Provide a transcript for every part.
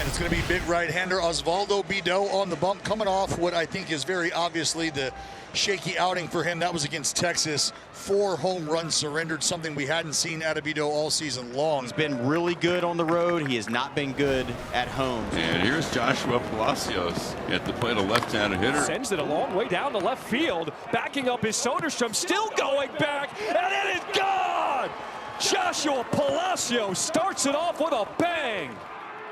And it's going to be big right-hander Osvaldo Bido on the bump, coming off what I think is very obviously the shaky outing for him. That was against Texas. 4 home runs surrendered, something we hadn't seen out of Bido all season long. He's been really good on the road. He has not been good at home. And here's Joshua Palacios at the plate, a left-handed hitter. Sends it a long way down the left field. Backing up is Soderstrom, still going back, and it is gone! Joshua Palacios starts it off with a bang.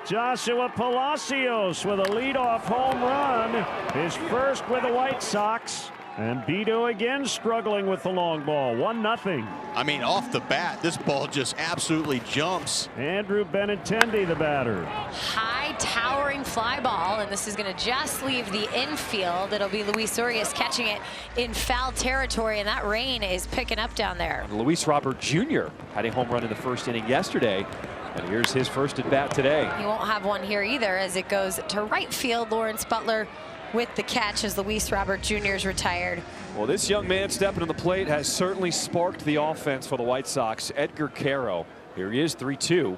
Joshua Palacios with a leadoff home run, his first with the White Sox. And Bido again struggling with the long ball. 1-0. I mean, off the bat, this ball just absolutely jumps. Andrew Benintendi, the batter. High towering fly ball, and this is going to just leave the infield. It'll be Luis Urias catching it in foul territory, and that rain is picking up down there. Luis Robert Jr. had a home run in the first inning yesterday. And here's his first at bat today. He won't have one here either, as it goes to right field. Lawrence Butler with the catch as Luis Robert Jr. is retired. Well, this young man stepping to the plate has certainly sparked the offense for the White Sox. Edgar Caro. Here he is, 3-2.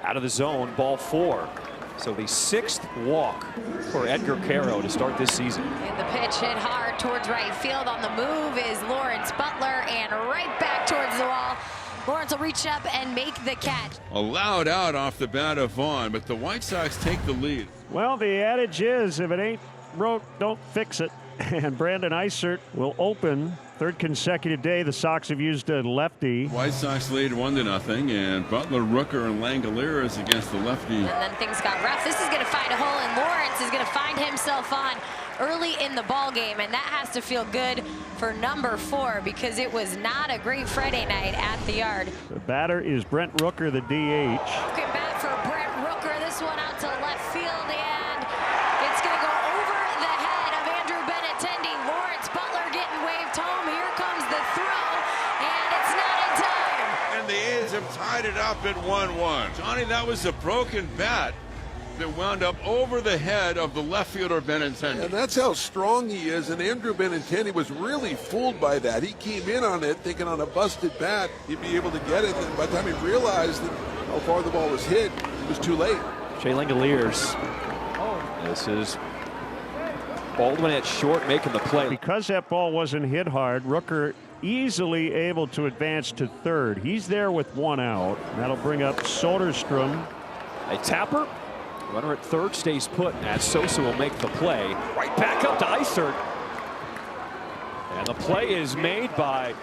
Out of the zone, ball 4. So the 6th walk for Edgar Caro to start this season. And the pitch hit hard towards right field. On the move is Lawrence Butler, and right back towards the wall. Lawrence will reach up and make the catch. Allowed out off the bat of Vaughn, but the White Sox take the lead. Well, the adage is, if it ain't broke, don't fix it. And Brandon Eisert will open. 3rd consecutive day the Sox have used a lefty. White Sox lead 1-0, and Butler, Rooker, and Langoliers against the lefty. And then things got rough. This is going to find a hole, and Lawrence is going to find himself on early in the ball game, and that has to feel good for number 4, because it was not a great Friday night at the yard. The batter is Brent Rooker, the DH. Broken bat for Brent Rooker. This one out to left field, and it's going to go over the head of Andrew Benintendi. Lawrence Butler getting waved home. Here comes the throw, and it's not in time. And the A's have tied it up at 1-1. Johnny, that was a broken bat that wound up over the head of the left fielder Benintendi. And that's how strong he is, and Andrew Benintendi was really fooled by that. He came in on it thinking on a busted bat he'd be able to get it, and by the time he realized how far the ball was hit, it was too late. Shea Langoliers. This is Baldwin at short making the play. Because that ball wasn't hit hard, Rooker easily able to advance to 3rd. He's there with 1 out. That'll bring up Soderstrom. A tapper. Runner at 3rd stays put, as Sosa will make the play. Right back up to Eisert. And the play is made by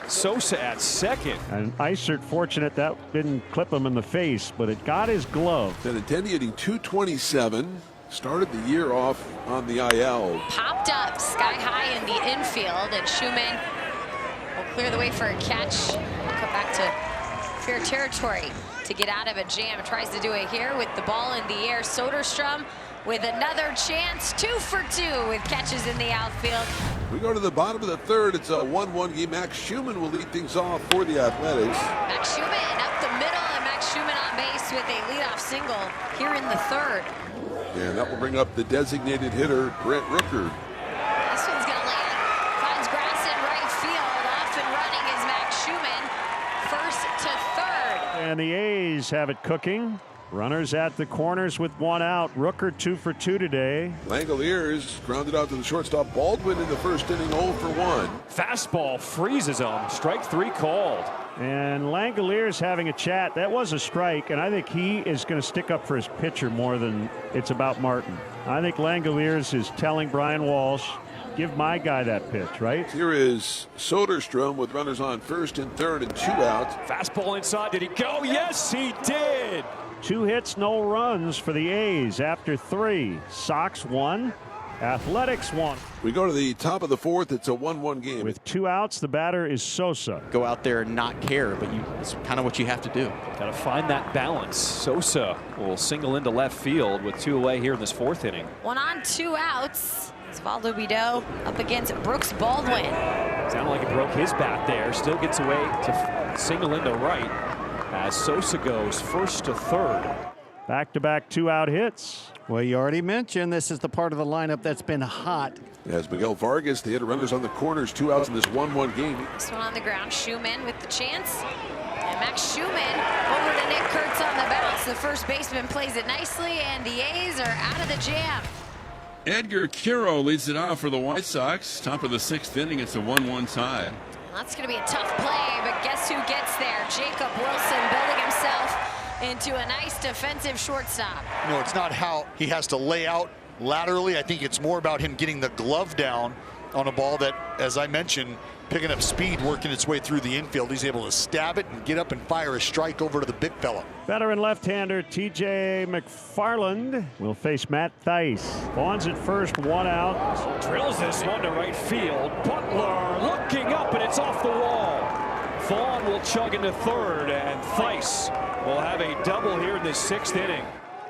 Sosa at 2nd. And Eisert fortunate that didn't clip him in the face, but it got his glove. Benintendi hitting .227. Started the year off on the IL. Popped up sky high in the infield, and Schumann will clear the way for a catch. Come back to fair territory to get out of a jam. Tries to do it here with the ball in the air. Soderstrom with another chance. 2 for 2 with catches in the outfield. We go to the bottom of the 3rd. It's a 1-1 game. Max Schumann will lead things off for the Athletics. Max Schumann up the middle, and Max Schumann on base with a leadoff single here in the 3rd. And that will bring up the designated hitter, Brent Rooker. This one's going to land. Finds grass in right field. Off and running is Max Schumann. 1st to 3rd. And the A's have it cooking. Runners at the corners with 1 out. Rooker 2 for 2 today. Langoliers grounded out to the shortstop. Baldwin in the 1st inning, 0 for 1. Fastball freezes him. Strike 3 called. And Langoliers having a chat. That was a strike, and I think he is going to stick up for his pitcher more than it's about Martin. I think Langoliers is telling Brian Walsh, give my guy that pitch, right? Here is Soderstrom with runners on 1st and 3rd and 2 outs. Fastball inside. Did he go? Yes, he did. 2 hits, no runs for the A's after 3. Sox 1, Athletics 1. We go to the top of the 4th. It's a 1-1 game. With 2 outs, the batter is Sosa. Go out there and not care, but it's kind of what you have to do. Got to find that balance. Sosa will single into left field with 2 away here in this 4th inning. 1 on, 2 outs. Osvaldo Bido up against Brooks Baldwin. Sounded like it broke his bat there. Still gets away to single into right as Sosa goes 1st to 3rd. Back-to-back 2-out hits. Well, you already mentioned this is the part of the lineup that's been hot. As Miguel Vargas, the runners on the corners, 2 outs in this 1-1 game. This one on the ground. Schumann with the chance. And Max Schumann over to Nick Kurtz on the bounce. The first baseman plays it nicely, and the A's are out of the jam. Edgar Quero leads it off for the White Sox. Top of the 6th inning, it's a 1-1 tie. That's going to be a tough play, but guess who gets there? Jacob Wilson building himself into a nice defensive shortstop. You know, it's not how he has to lay out laterally. I think it's more about him getting the glove down on a ball that, as I mentioned, picking up speed, working its way through the infield. He's able to stab it and get up and fire a strike over to the big fella. Veteran left-hander TJ McFarland will face Matt Thaiss. Vaughn's at first, 1 out. Drills this one to right field. Butler looking up, and it's off the wall. Vaughn will chug into third, and Thaiss will have a double here in the 6th inning.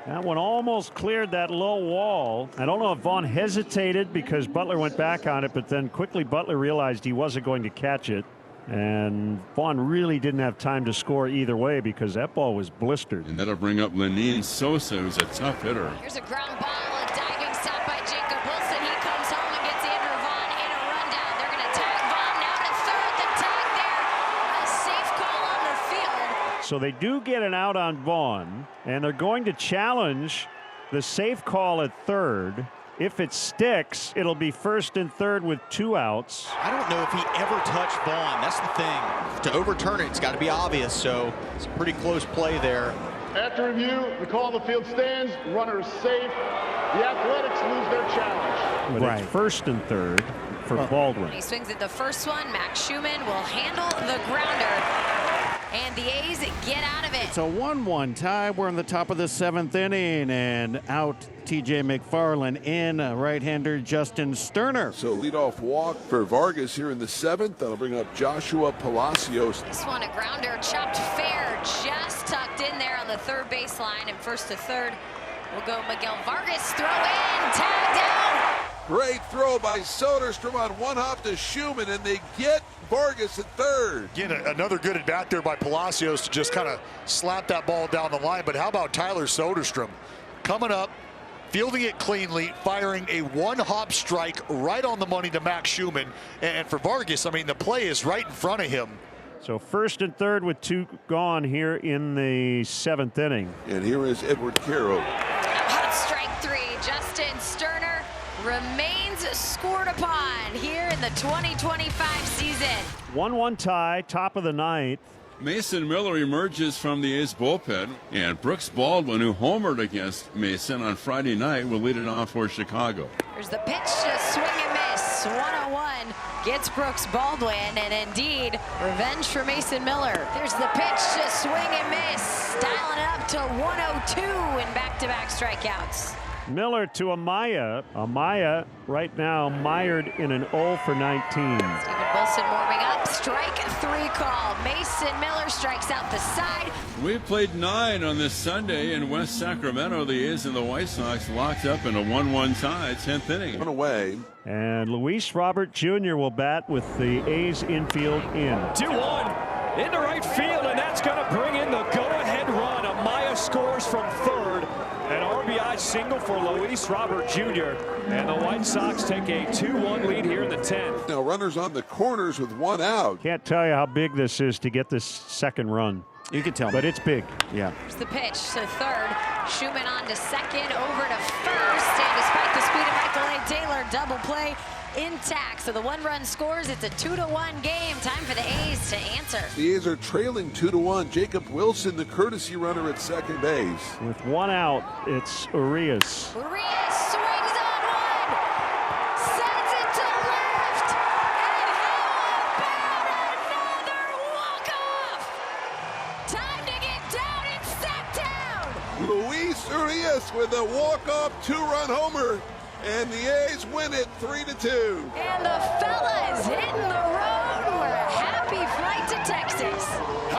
That one almost cleared that low wall. I don't know if Vaughn hesitated because Butler went back on it, but then quickly Butler realized he wasn't going to catch it. And Vaughn really didn't have time to score either way because that ball was blistered. And that'll bring up Lenine Sosa, who's a tough hitter. Here's a ground ball, a diving stop by Jacob Wilson. He comes home and gets Andrew Vaughn in a rundown. They're going to tag Vaughn now to third. The tag there, a safe call on the field. So they do get an out on Vaughn, and they're going to challenge the safe call at third. If it sticks, it'll be first and third with 2 outs. I don't know if he ever touched Vaughn. That's the thing. To overturn it, it's got to be obvious. So it's a pretty close play there. After review, the call on the field stands. Runner is safe. The Athletics lose their challenge. But it's first and third for Baldwin. He swings at the first one. Max Schumann will handle the grounder. And the A's get out of it. It's a 1-1 tie. We're in the top of the 7th inning, and out TJ McFarland, in right-hander Justin Sterner. So leadoff walk for Vargas here in the 7th. That'll bring up Joshua Palacios. This one, a grounder chopped fair, just tucked in there on the third baseline. And first to third will go Miguel Vargas. Throw in, tag down. Great throw by Soderstrom on one hop to Schumann, and they get Vargas at third. Again, another good at bat there by Palacios to just kind of slap that ball down the line. But how about Tyler Soderstrom coming up, fielding it cleanly, firing a one-hop strike right on the money to Max Schumann. And for Vargas, I mean, the play is right in front of him. So first and third with 2 gone here in the 7th inning. And here is Edward Quero. Hot strike 3. Justin Sterner remains scored upon here in the 2025 season. 1-1 tie, top of the 9th. Mason Miller emerges from the A's bullpen, and Brooks Baldwin, who homered against Mason on Friday night, will lead it off for Chicago. There's the pitch to swing and miss. 101 gets Brooks Baldwin, and indeed, revenge for Mason Miller. There's the pitch to swing and miss, dialing it up to 102 in back-to-back strikeouts. Miller to Amaya. Amaya right now mired in an 0 for 19. Steven Wilson warming up. Strike 3 call. Mason Miller strikes out the side. We played 9 on this Sunday in West Sacramento. The A's and the White Sox locked up in a 1-1 tie, 10th inning. One away. And Luis Robert Jr. will bat with the A's infield in. 2-1 into right field, and that's going to bring in the go-ahead run. Amaya scores from third. An RBI single for Luis Robert Jr. And the White Sox take a 2-1 lead here in the 10th. Now runners on the corners with 1 out. Can't tell you how big this is to get this second run. You can tell But me. it's big. Yeah. Here's the pitch to third. Schumann on to second, over to first. And despite the speed of Michael A. Taylor, double play intact. So the 1-run scores. It's a 2-1 game. Time for the A's to answer. The A's are trailing 2-1. Jacob Wilson, the courtesy runner at second base. With 1 out, it's Urias. Urias swings on one, sends it to left, and how about another walk-off? Time to get down and sat down. Luis Urias with a walk-off 2-run homer, and the A's win it 3-2. And the fellas hitting the road.